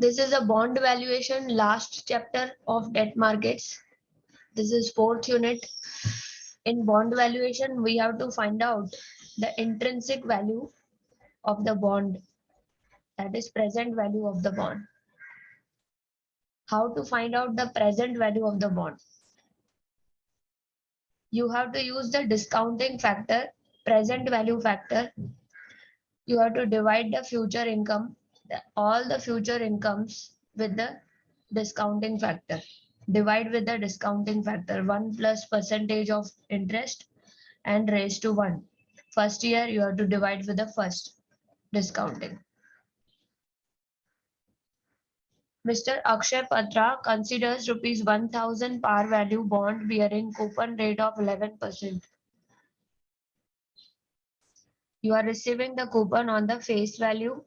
This is a bond valuation, last chapter of debt markets. This is fourth unit. In bond valuation, we have to find out the intrinsic value of the bond, that is present value of the bond. How to find out the present value of the bond? You have to use the discounting factor, present value factor. You have to divide the future income, all the future incomes with the discounting factor. Divide with the discounting factor, 1 plus percentage of interest and raised to 1. First year you have to divide with the first discounting. Mr. Akshay Patra considers rupees 1000 par value bond bearing coupon rate of 11%. You are receiving the coupon on the face value.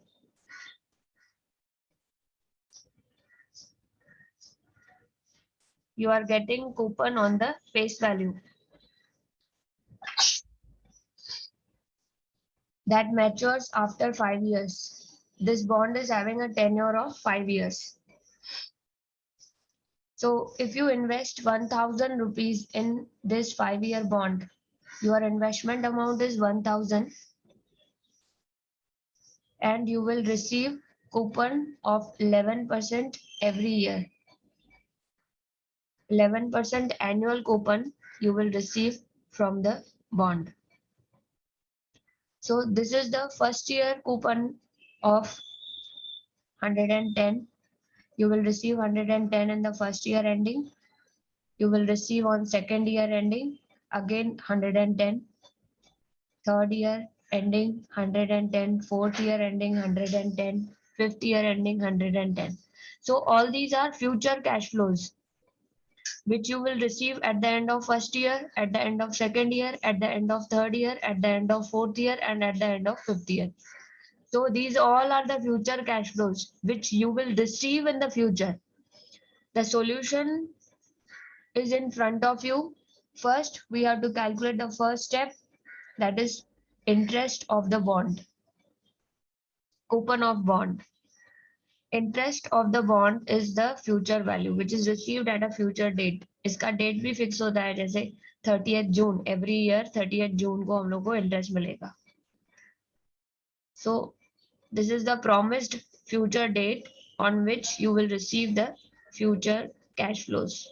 You are getting coupon on the face value. That matures after 5 years. This bond is having a tenure of 5 years. So if you invest 1000 rupees in this 5-year bond, your investment amount is 1000 and you will receive coupon of 11% every year. 11% annual coupon you will receive from the bond. So this is the first year coupon of 110. You will receive 110 in the first year ending. You will receive on second year ending again 110. Third year ending 110. Fourth year ending 110. Fifth year ending 110. So all these are future cash flows which you will receive at the end of first year, at the end of second year, at the end of third year, at the end of fourth year, and at the end of fifth year. So these all are the future cash flows which you will receive in the future. The solution is in front of you. First, we have to calculate the first step, that is interest of the bond, coupon of bond. Interest of the bond is the future value which is received at a future date. इसका date भी fix होता है, जैसे 30th June every year 30th June को हम लोग को interest मिलेगा. So this is the promised future date on which you will receive the future cash flows,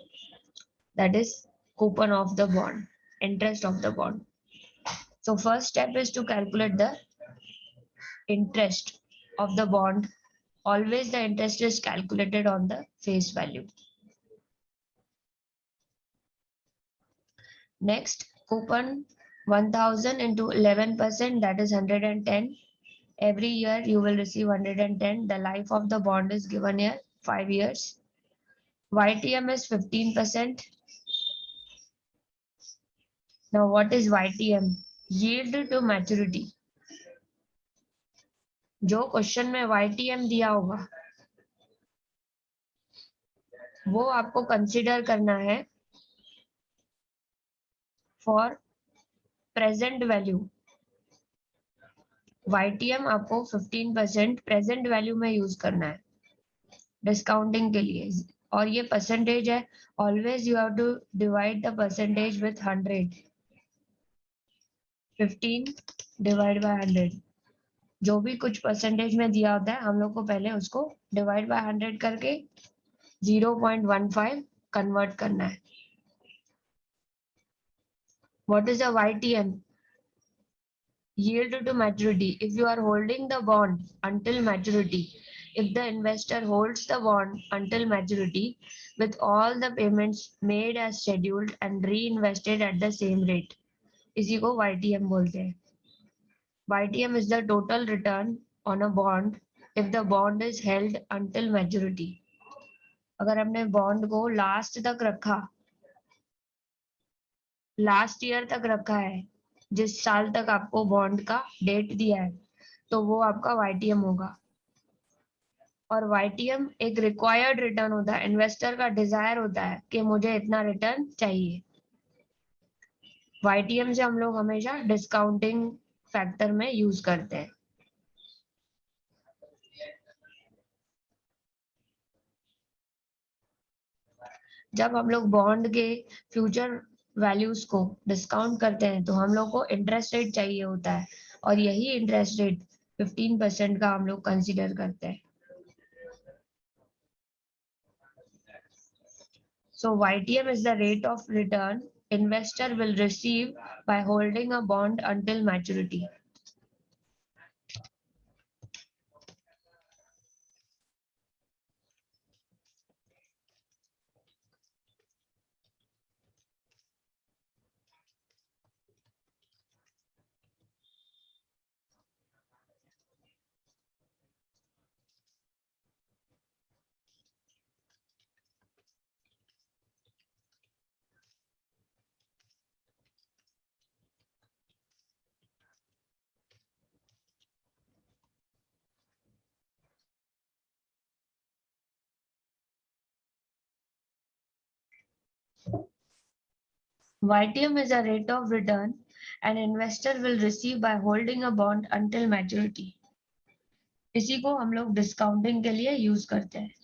that is coupon of the bond, interest of the bond. So first step is to calculate the interest of the bond. Always the interest is calculated on the face value. Next, coupon 1000 into 11%, that is 110. Every year you will receive 110. The life of the bond is given here 5 years. YTM is 15%. Now what is YTM? Yield to maturity. जो question में YTM दिया होगा वो आपको consider करना है for present value. YTM आपको 15% present value में यूज करना है डिस्काउंटिंग के लिए, और ये परसेंटेज है. Always you have to divide the percentage with 100. 15 divide by 100. जो भी कुछ परसेंटेज में दिया होता है हम लोग को पहले उसको डिवाइड बाय 100 करके 0.15 कन्वर्ट करना है. What is a YTM? Yield to maturity. If you are holding the bond until maturity, if the investor holds the bond until maturity with all the payments made as scheduled and reinvested at the same rate, इसी को YTM बोलते हैं. YTM is the total return on a bond if the bond is held until maturity. अगर हमने bond को last तक रखा, last year तक रखा है, जिस साल तक आपको बॉन्ड का डेट दिया है, तो वो आपका YTM होगा. और YTM एक रिक्वायर्ड रिटर्न होता है. इन्वेस्टर का डिजायर होता है कि मुझे इतना रिटर्न चाहिए. YTM से हम लोग हमेशा डिस्काउंटिंग फैक्टर में यूज करते हैं. जब हम लोग बॉन्ड के फ्यूचर वैल्यूज को डिस्काउंट करते हैं तो हम लोग को इंटरेस्ट रेट चाहिए होता है, और यही इंटरेस्ट रेट 15% का हम लोग कंसीडर करते हैं. So YTM is the rate of return investor will receive by holding a bond until maturity. YTM is a rate of return an investor will receive by holding a bond until maturity. इसी को हम लोग discounting के लिए use करते हैं.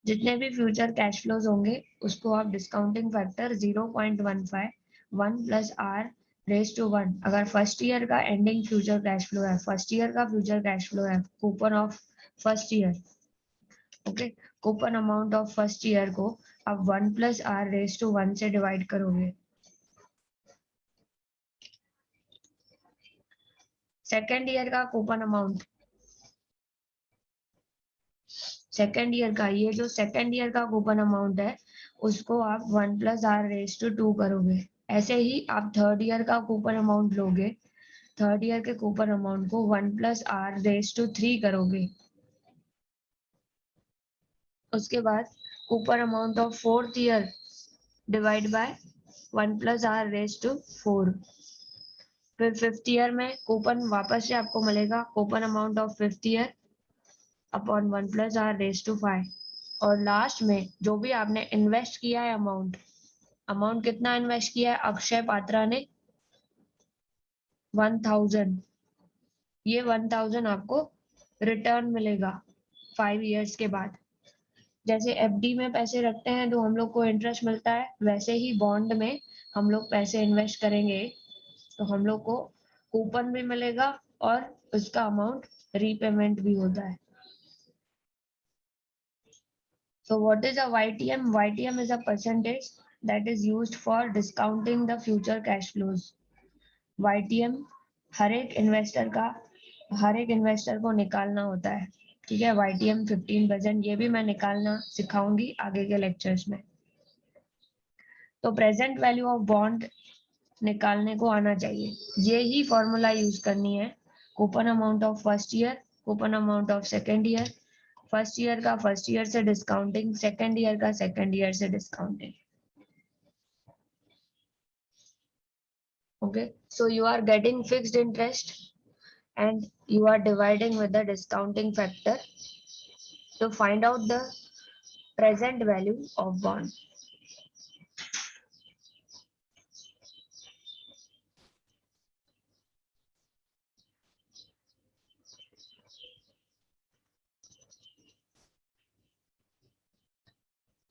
जितने भी फ्यूचर कैश फ्लोज होंगे उसको आप discounting factor 0.15 1 plus are raise to 1. अगर फर्स्ट ईयर का एंडिंग फ्यूचर कैश फ्लो है, फर्स्ट ईयर का फ्यूचर कैश फ्लो है, coupon of first year, okay, coupon amount of first year को आप 1 प्लस आर रेज टू 1 से divide करोगे. Second year का कूपन अमाउंट, सेकेंड ईयर का, ये जो सेकेंड ईयर का कूपन अमाउंट है उसको आप 1 प्लस आर रेज टू 2 करोगे. ऐसे ही आप थर्ड ईयर का कूपन अमाउंट लोगे, थर्ड ईयर के कूपन अमाउंट को 1 प्लस आर रेज टू 3 करोगे. उसके बाद coupon amount of fourth year divide by 1 plus are raise to 4. फिर फिफ्थ ईयर में कूपन वापस से आपको मिलेगा, coupon amount of fifth year upon 1 plus are raise to 5. और लास्ट में जो भी आपने इन्वेस्ट किया है अमाउंट, अमाउंट कितना इन्वेस्ट किया है अक्षय पात्रा ने, 1000. ये 1000 आपको रिटर्न मिलेगा 5 इयर्स के बाद. जैसे एफडी में पैसे रखते हैं तो हम लोग को इंटरेस्ट मिलता है, वैसे ही बॉन्ड में हम लोग पैसे इन्वेस्ट करेंगे तो हम लोग को कूपन भी मिलेगा और उसका अमाउंट रीपेमेंट भी होता है. So what is a YTM? YTM is a percentage that is used for discounting the future cash flows. YTM हर एक इन्वेस्टर को निकालना होता है. ठीक है, YTM 15%, ये भी मैं निकालना सिखाऊंगी आगे के लेक्चर्स में. तो प्रेजेंट वैल्यू ऑफ बॉन्ड निकालने को आना चाहिए. ये ही फॉर्मूला यूज करनी है. Coupon amount of first year, coupon amount of second year, first year का फर्स्ट ईयर से डिस्काउंटिंग, सेकेंड ईयर का सेकेंड ईयर से discounting. Okay, so you are getting fixed interest and you are dividing with the discounting factor to find out the present value of bond.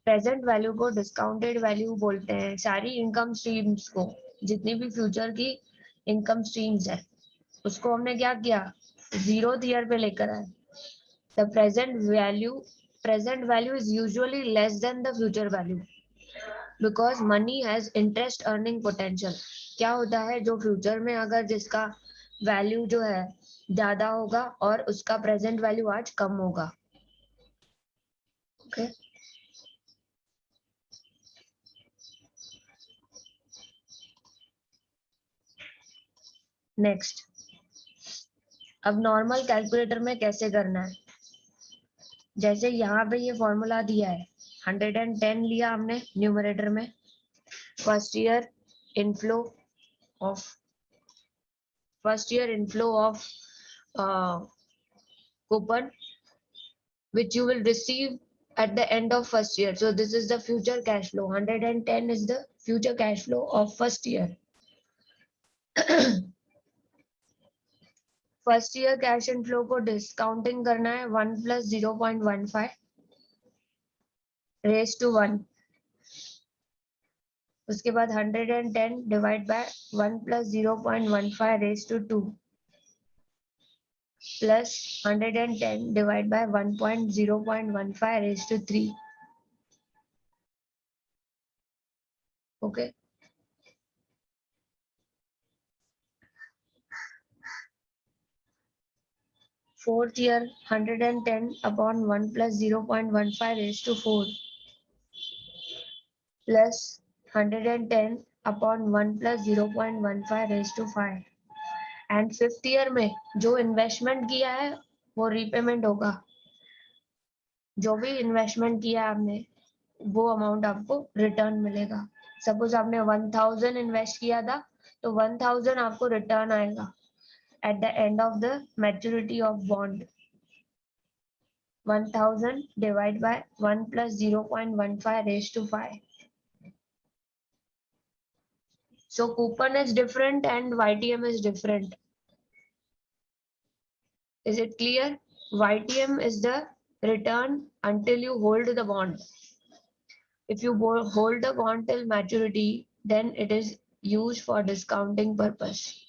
Present value को discounted value बोलते हैं. सारी income streams को, जितनी भी future की income streams है उसको हमने क्या किया, 0th ईयर पे लेकर आए. The present value is usually less than the future value because money has interest earning potential. क्या होता है, जो फ्यूचर में अगर जिसका वैल्यू जो है ज्यादा होगा और उसका प्रेजेंट वैल्यू आज कम होगा. ओके, नेक्स्ट, अब नॉर्मल कैलकुलेटर में कैसे करना है. जैसे यहाँ पे ये फॉर्मूला दिया है, 110 लिया हमने न्यूमरेटर में, first year inflow of coupon which you will receive at the end of first year. So this is the future cash flow. 110 is the future cash flow of first year. First year cash inflow को discounting करना है 1 + 0.15 raise to 1. उसके बाद 110 divide by 1 + 0.15 raise to 2 plus 110 divide by 1.0.15 raise to 3. Okay. Fourth year, 110 upon 1 + 0.15 raised to 4 plus 110 upon 1 + 0.15 raised to 5. And fifth year में जो investment किया है वो रीपेमेंट होगा. जो भी इन्वेस्टमेंट किया है आपने वो अमाउंट आपको रिटर्न मिलेगा. सपोज आपने 1000 इन्वेस्ट किया था तो 1000 आपको रिटर्न आएगा at the end of the maturity of bond. 1000 divided by 1 + 0.15 raised to 5. So coupon is different and YTM is different. Is it clear? YTM is the return until you hold the bond. If you hold the bond till maturity, then it is used for discounting purpose.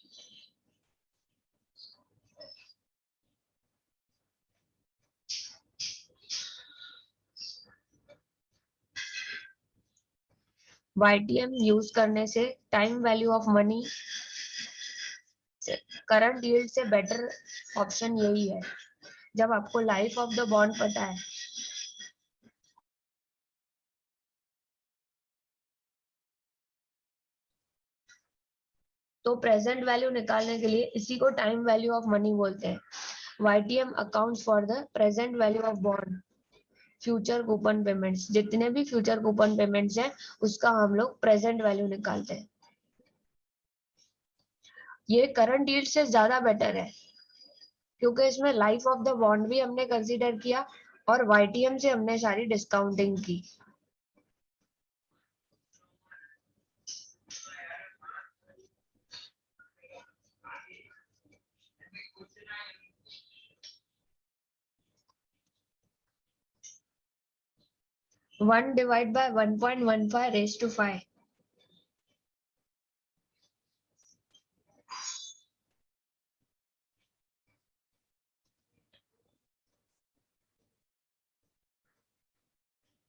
YTM use करने से time value of money current yield से better option यही है. जब आपको life of the bond पता है तो प्रेजेंट वैल्यू निकालने के लिए इसी को टाइम वैल्यू ऑफ मनी बोलते हैं. YTM accounts for the present value of bond. Future coupon payments, जितने भी फ्यूचर कूपन पेमेंट्स हैं उसका हम लोग प्रेजेंट वैल्यू निकालते हैं. ये करंट यील्ड से ज्यादा बेटर है क्योंकि इसमें लाइफ ऑफ द बॉन्ड भी हमने कंसीडर किया और YTM से हमने सारी डिस्काउंटिंग की. One divide by 1.15 raise to 5.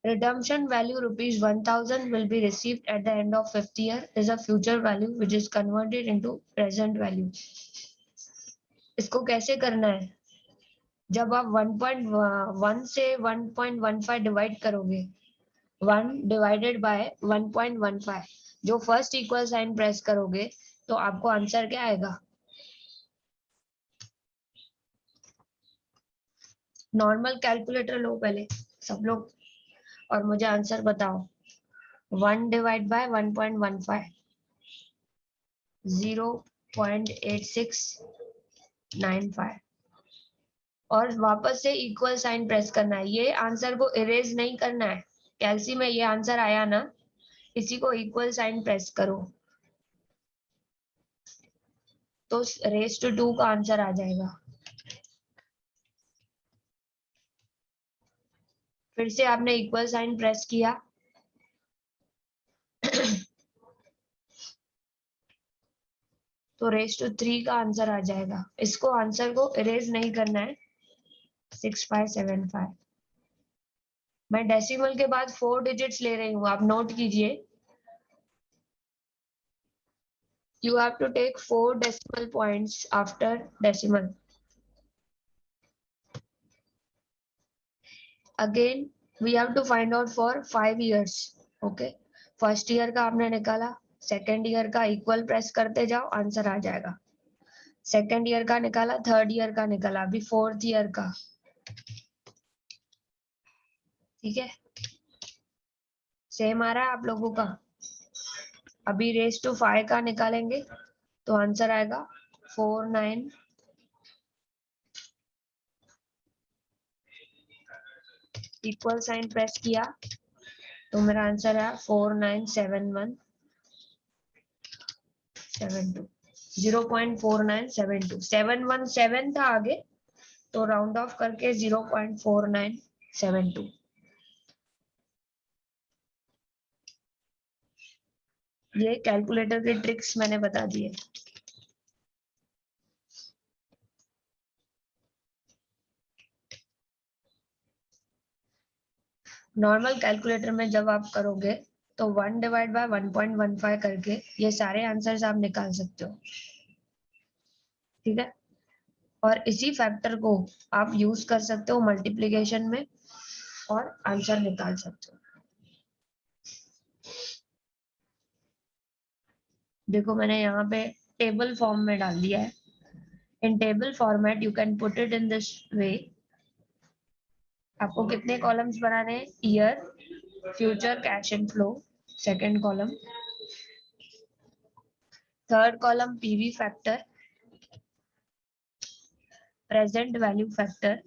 Redemption value ₹1000 will be received at the end of fifth year is a future value which is converted into present value. इसको कैसे करना है? जब आप 1.1 से 1.15 डिवाइड करोगे 1 डिवाइडेड बाय 1.15 जो फर्स्ट इक्वल साइन प्रेस करोगे तो आपको आंसर क्या आएगा? नॉर्मल कैलकुलेटर लो पहले सब लोग और मुझे आंसर बताओ. 1 डिवाइड बाय 1.15 0.8695 और वापस से इक्वल साइन प्रेस करना है. ये आंसर को इरेज नहीं करना है. कैलसी में ये आंसर आया ना, इसी को इक्वल साइन प्रेस करो तो रेज टू 2 का आंसर आ जाएगा. फिर से आपने इक्वल साइन प्रेस किया तो रेज टू 3 का आंसर आ जाएगा. इसको आंसर को इरेज नहीं करना है. 6575. मैं डेसिमल के बाद 4 डिजिट्स ले रही हूँ, आप नोट कीजिए. You have to take 4 decimal points after decimal. Again, we have to find out for 5 years. Okay. First year का आपने निकाला, सेकेंड ईयर का इक्वल प्रेस करते जाओ, आंसर आ जाएगा. सेकेंड ईयर का निकाला, थर्ड ईयर का निकाला, अभी फोर्थ ईयर का. ठीक है, सेम आ रहा है आप लोगों का. अभी रेज टू 5 का निकालेंगे तो आंसर आएगा 49 इक्वल साइन प्रेस किया तो मेरा आंसर है 497172 0.4972 717 था आगे तो राउंड ऑफ करके 0.4972 ये कैलकुलेटर के ट्रिक्स मैंने बता दिए। नॉर्मल कैलकुलेटर में जब आप करोगे तो 1 डिवाइड बाय 1.15 करके ये सारे आंसर्स आप निकाल सकते हो, ठीक है। और इसी फैक्टर को आप यूज कर सकते हो मल्टीप्लिकेशन में और आंसर निकाल सकते हो। देखो मैंने यहाँ पे टेबल फॉर्म में डाल दिया है। In table format you can put it in this way. आपको कितने कॉलम्स बनाने हैं? Year, future, cash and flow, second column. Third column PV factor, present value factor,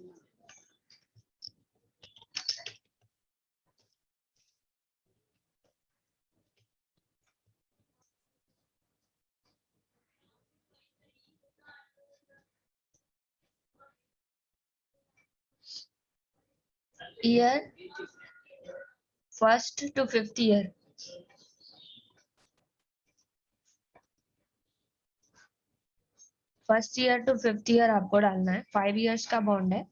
year first to fifth year, first year to fifth year आपको डालना है। 5 years का bond है।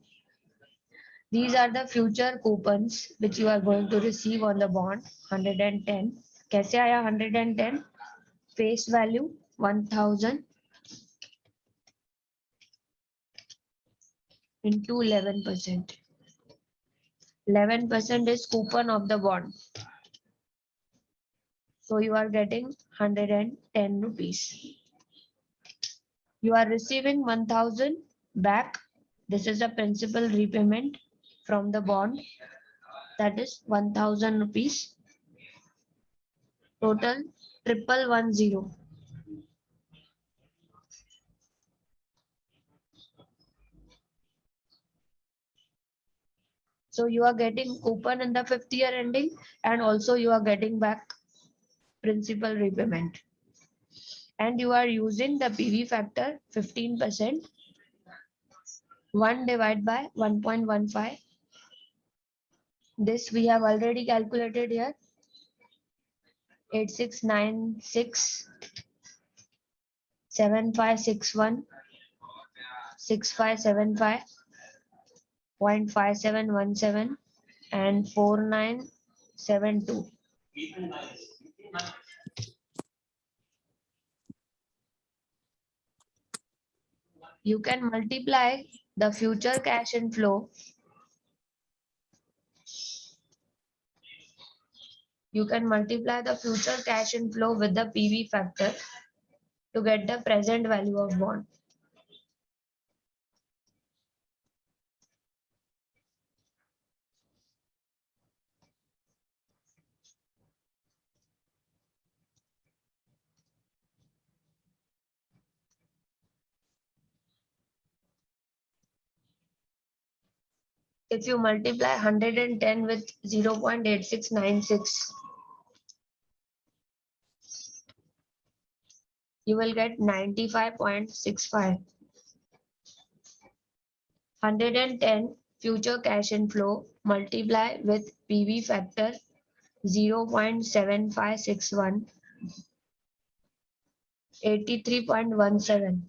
These are the future coupons which you are going to receive on the bond 110. कैसे आया 110? Face value 1000 into 11%. 11% is coupon of the bond. So you are getting 110 rupees. You are receiving 1000 back. This is a principal repayment from the bond. That is 1000 rupees. Total 1110. So you are getting coupon in the 5th year ending and also you are getting back principal repayment. And you are using the PV factor 15%. 1 divided by 1.15. This we have already calculated here. 8696 7561 6575 0.5717 and 4972. You can multiply the future cash inflow. You can multiply the future cash inflow with the PV factor to get the present value of bond. If you multiply 110 with 0.8696, you will get 95.65. 110 future cash inflow multiply with PV factor 0.7561, 83.17.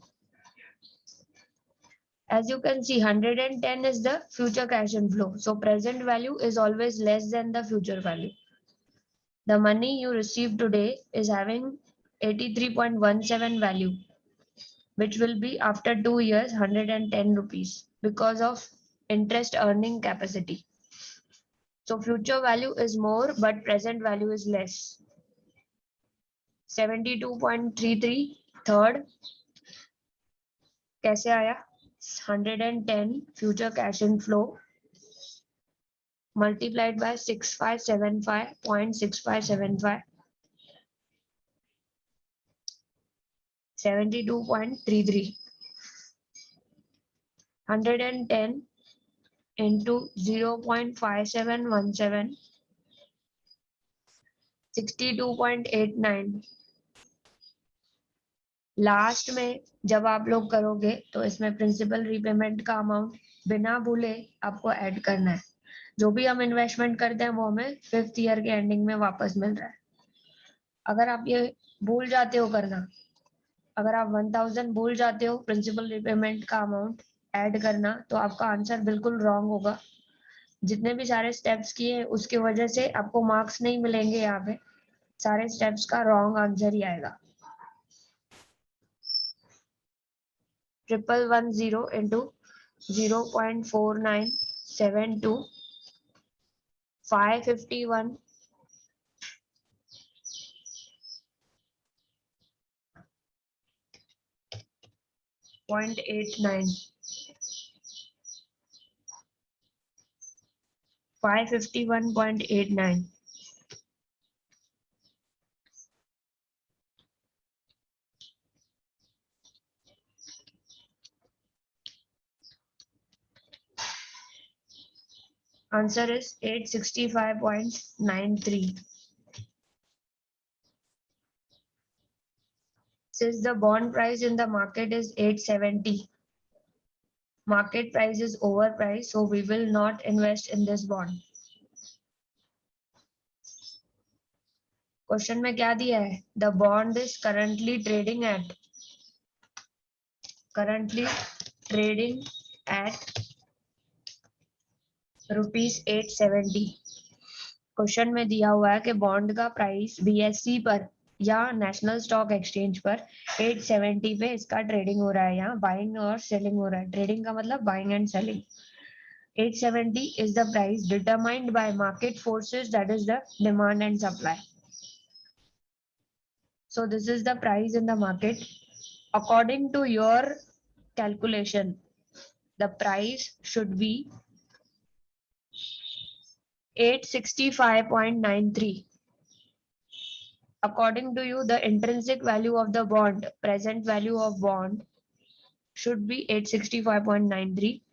As you can see, 110 is the future cash inflow. So present value is always less than the future value. The money you receive today is having 83.17 value, which will be after 2 years 110 rupees because of interest earning capacity. So future value is more, but present value is less. 72.33 third कैसे आया? 110 future cash inflow multiplied by 6575.6575, 72.33. 110 into 0.5717, 62.89। Last में जब आप लोग करोगे तो इसमें principal repayment का अमाउंट बिना भूले आपको ऐड करना है। जो भी हम इन्वेस्टमेंट करते हैं वो हमें 5th ईयर के एंडिंग में वापस मिल रहा है। अगर आप ये भूल जाते हो करना, अगर आप 1000 भूल जाते हो प्रिंसिपल रीपेमेंट का अमाउंट ऐड करना, तो आपका आंसर बिल्कुल रॉन्ग होगा। जितने भी सारे स्टेप्स किए उसकी वजह से आपको मार्क्स नहीं मिलेंगे। यहाँ पे सारे स्टेप्स का रॉन्ग आंसर ही आएगा। 1110 into 0.4972, 551.89, 551.89। Answer is 865.93. Since the bond price in the market is 870, market price is overpriced, so we will not invest in this bond. Question में क्या दिया है? The bond is currently trading at ₹870। Question में दिया हुआ है कि bond का प्राइस बीएससी पर या नेशनल स्टॉक एक्सचेंज पर 870 पे इसका ट्रेडिंग हो रहा है। यहाँ बाइंग और सेलिंग हो रहा है। ट्रेडिंग का मतलब buying and selling. 870 is the price determined by market forces, that is the demand and supply. So this is the price in the market. According to your calculation, the price should be 865.93. According to you, the intrinsic value of the bond, present value of bond, should be 865.93.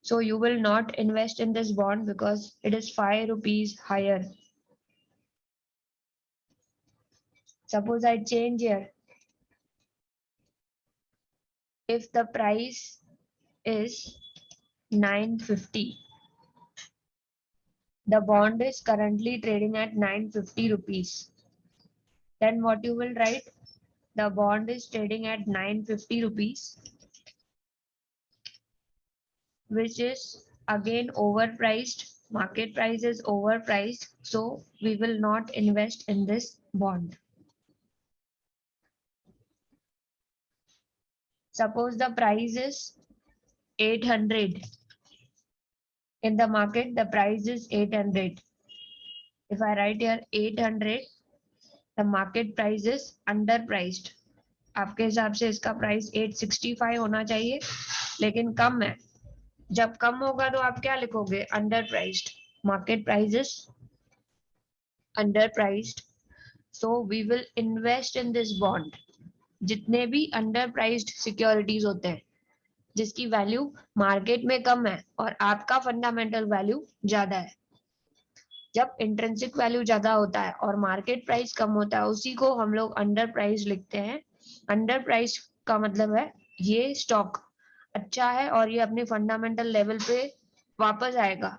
So you will not invest in this bond because it is 5 rupees higher. Suppose I change here. If the price is 950, the bond is currently trading at 950 rupees. Then what you will write? The bond is trading at 950 rupees, which is again overpriced. Market price is overpriced, so we will not invest in this bond. Suppose the price is 800. In the market, the price is 800. If I write here 800, the market price is underpriced. आपके हिसाब से इसका price 865 होना चाहिए, लेकिन कम है। जब कम होगा तो आप क्या लिखोगे? Underpriced. Market price is underpriced, so we will invest in this bond. जितने भी अंडर प्राइस्ड सिक्योरिटीज होते हैं जिसकी वैल्यू मार्केट में कम है और आपका फंडामेंटल वैल्यू ज्यादा है, जब इंट्रिंसिक वैल्यू ज्यादा होता है और मार्केट प्राइस कम होता है, उसी को हम लोग अंडर प्राइस लिखते हैं। अंडर प्राइस का मतलब है ये स्टॉक अच्छा है और ये अपने फंडामेंटल लेवल पे वापस आएगा।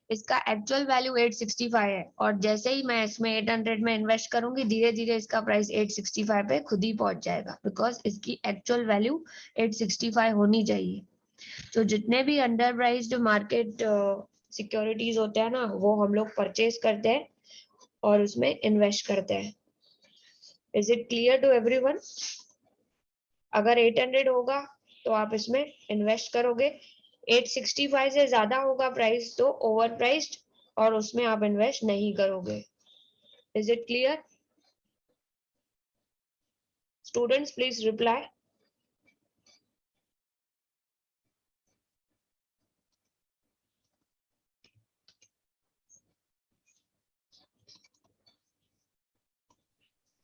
इसका एक्चुअल वैल्यू 865 है और जैसे ही मैं इसमें 800 में इन्वेस्ट करूंगी, धीरे धीरे इसका प्राइस 865 पे खुद ही पहुंच जाएगा, बिकॉज इसकी एक्चुअल वैल्यू 865 होनी चाहिए। तो जितने भी अंडर प्राइस्ड मार्केट सिक्योरिटीज होते हैं ना, वो हम लोग परचेज करते हैं और उसमें इन्वेस्ट करते हैं। Is it clear to everyone? अगर 800 होगा तो आप इसमें इन्वेस्ट करोगे, 865 से ज्यादा होगा प्राइस तो ओवर प्राइस्ड और उसमें आप इन्वेस्ट नहीं करोगे। Is it clear? Students please reply.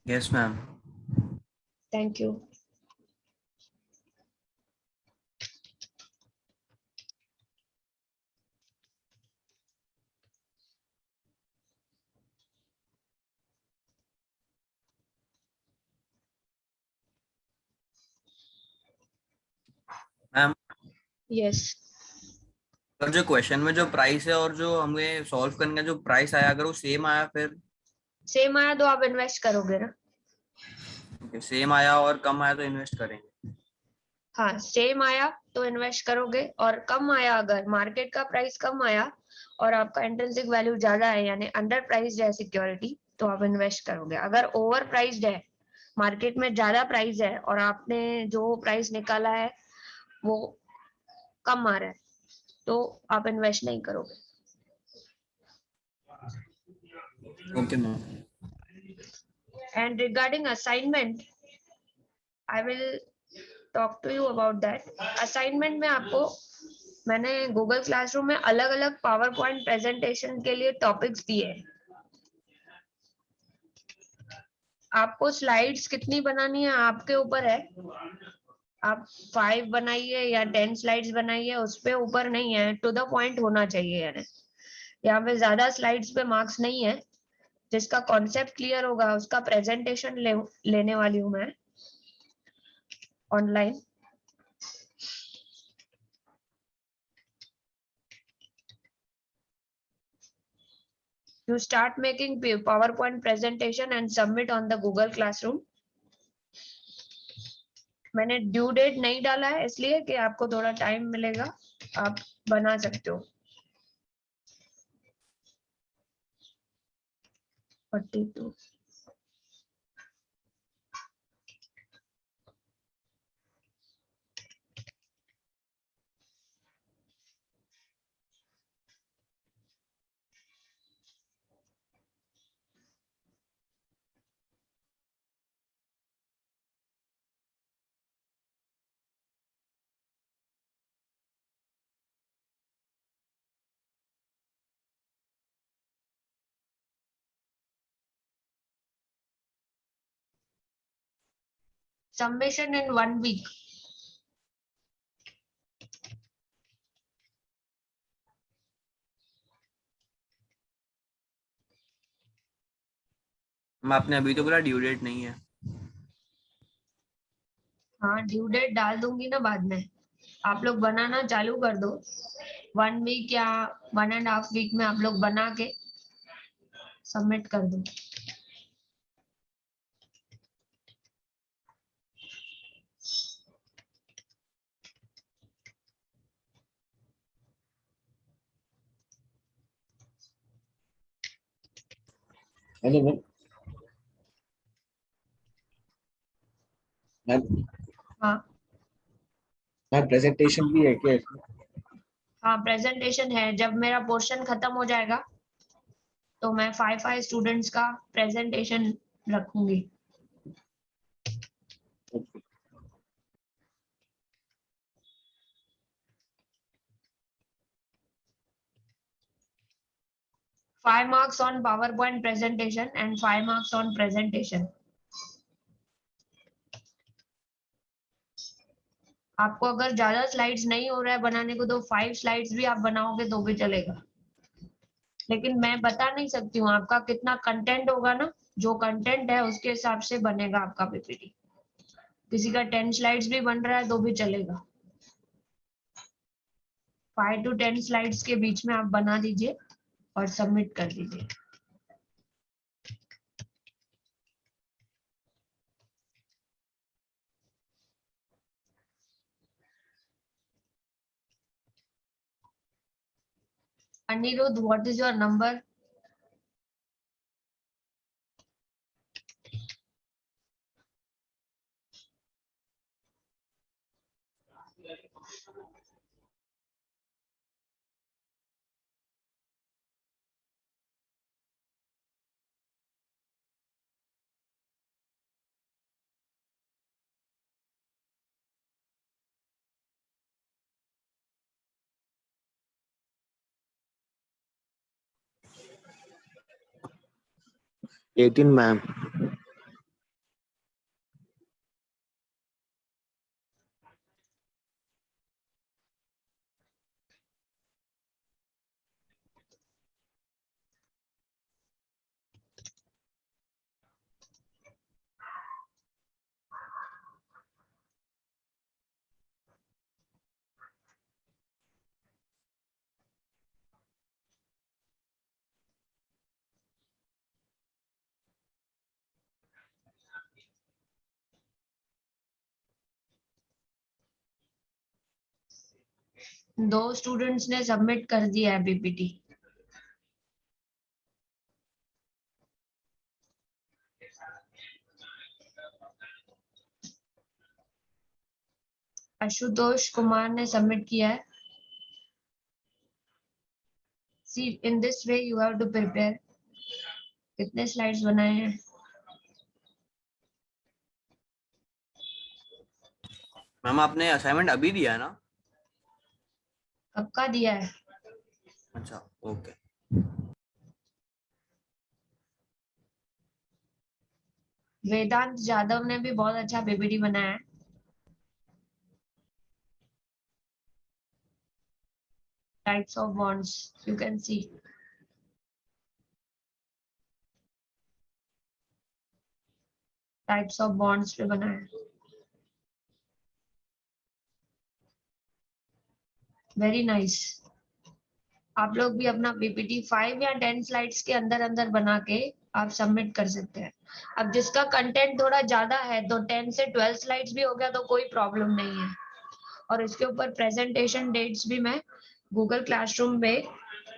Yes, ma'am. Thank you. Ma'am yes, पर जो क्वेश्चन में जो प्राइस है और जो हमें सॉल्व करने का जो प्राइस आया, अगर वो सेम आया फिर? सेम आया तो आप इन्वेस्ट करोगे ना। सेम आया और कम आया तो इन्वेस्ट करेंगे। हाँ, सेम आया तो इन्वेस्ट करोगे, और कम आया, अगर मार्केट का प्राइस कम आया और आपका इंट्रिंसिक वैल्यू ज्यादा है, यानी अंडर प्राइस्ड है सिक्योरिटी, तो आप इन्वेस्ट करोगे। अगर ओवर प्राइस्ड है, मार्केट में ज्यादा प्राइस है और आपने जो प्राइस निकाला है वो कम आ रहा है, तो आप इन्वेस्ट नहीं करोगे। Okay ma'am. And regarding assignment, I will talk to you about that. Assignment में आपको मैंने गूगल क्लासरूम में अलग अलग पावर पॉइंट प्रेजेंटेशन के लिए टॉपिक्स दिए हैं। आपको स्लाइड्स कितनी बनानी है आपके ऊपर है। आप 5 बनाइए या 10 स्लाइड्स बनाइए, उस पे ऊपर नहीं है, टू द पॉइंट होना चाहिए। यानी यहाँ पे ज्यादा स्लाइड्स पे मार्क्स नहीं है। जिसका कॉन्सेप्ट क्लियर होगा उसका प्रेजेंटेशन लेने वाली हूँ मैं online. You start making PowerPoint presentation and submit on the Google Classroom. मैंने ड्यू डेट नहीं डाला है इसलिए कि आपको थोड़ा टाइम मिलेगा, आप बना सकते हो। 42 submission in 1 week. मैं आपने अभी तो बोला ड्यू डेट नहीं है। हाँ, ड्यू डेट डाल दूंगी ना बाद में। आप लोग बनाना चालू कर दो। 1 week या 1.5 week में आप लोग बना के सबमिट कर दो। Hello ma'am. मैम हाँ मैम प्रेजेंटेशन भी है क्या इसमें? हाँ, प्रेजेंटेशन है। जब मेरा पोर्शन खत्म हो जाएगा तो मैं 5 स्टूडेंट्स का प्रेजेंटेशन रखूंगी। Okay. 5 marks on PowerPoint presentation and 5 marks on presentation. आपको अगर ज्यादा स्लाइड्स नहीं हो रहा है बनाने को तो 5 स्लाइड्स भी आप बनाओगे तो भी चलेगा। लेकिन मैं बता नहीं सकती हूँ आपका कितना कंटेंट होगा ना। जो कंटेंट है उसके हिसाब से बनेगा आपका पीपीटी। किसी का 10 स्लाइड्स भी बन रहा है तो भी चलेगा। 5 to 10 स्लाइड्स के बीच में आप बना दीजिए और सबमिट कर दीजिए। Aniruddh, what is your number? Eighteen ma'am. 2 students ने सबमिट कर दिया है पीपीटी। आशुतोष कुमार ने सबमिट किया है। See, in this way you have to prepare। कितने स्लाइड्स बनाए हैं? मैम आपने असाइनमेंट अभी दिया है ना? कब का दिया है? अच्छा ओके। वेदांत जादव ने भी बहुत अच्छा पीपीटी बनाया है। Types of bonds you can see. Types of bonds पे बनाया है। Very nice. आप लोग भी अपना पीपीटी 5 या 10 स्लाइड्स के अंदर अंदर बना के आप सबमिट कर सकते हैं। अब जिसका कंटेंट थोड़ा ज्यादा है तो 10 से 12 स्लाइड्स भी हो गया तो कोई प्रॉब्लम नहीं है। और इसके ऊपर प्रेजेंटेशन डेट्स भी मैं गूगल क्लासरूम में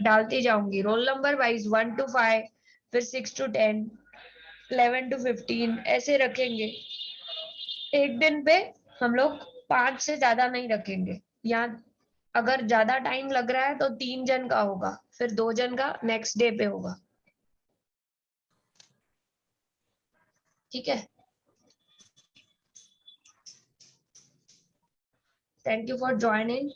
डालती जाऊंगी, रोल नंबर वाइज 1 to 5, फिर 6 to 10, 11 to 15 ऐसे रखेंगे। एक दिन पे हम लोग 5 से ज्यादा नहीं रखेंगे। या अगर ज्यादा टाइम लग रहा है तो 3 जन का होगा, फिर 2 जन का नेक्स्ट डे पे होगा। ठीक है। Thank you for joining.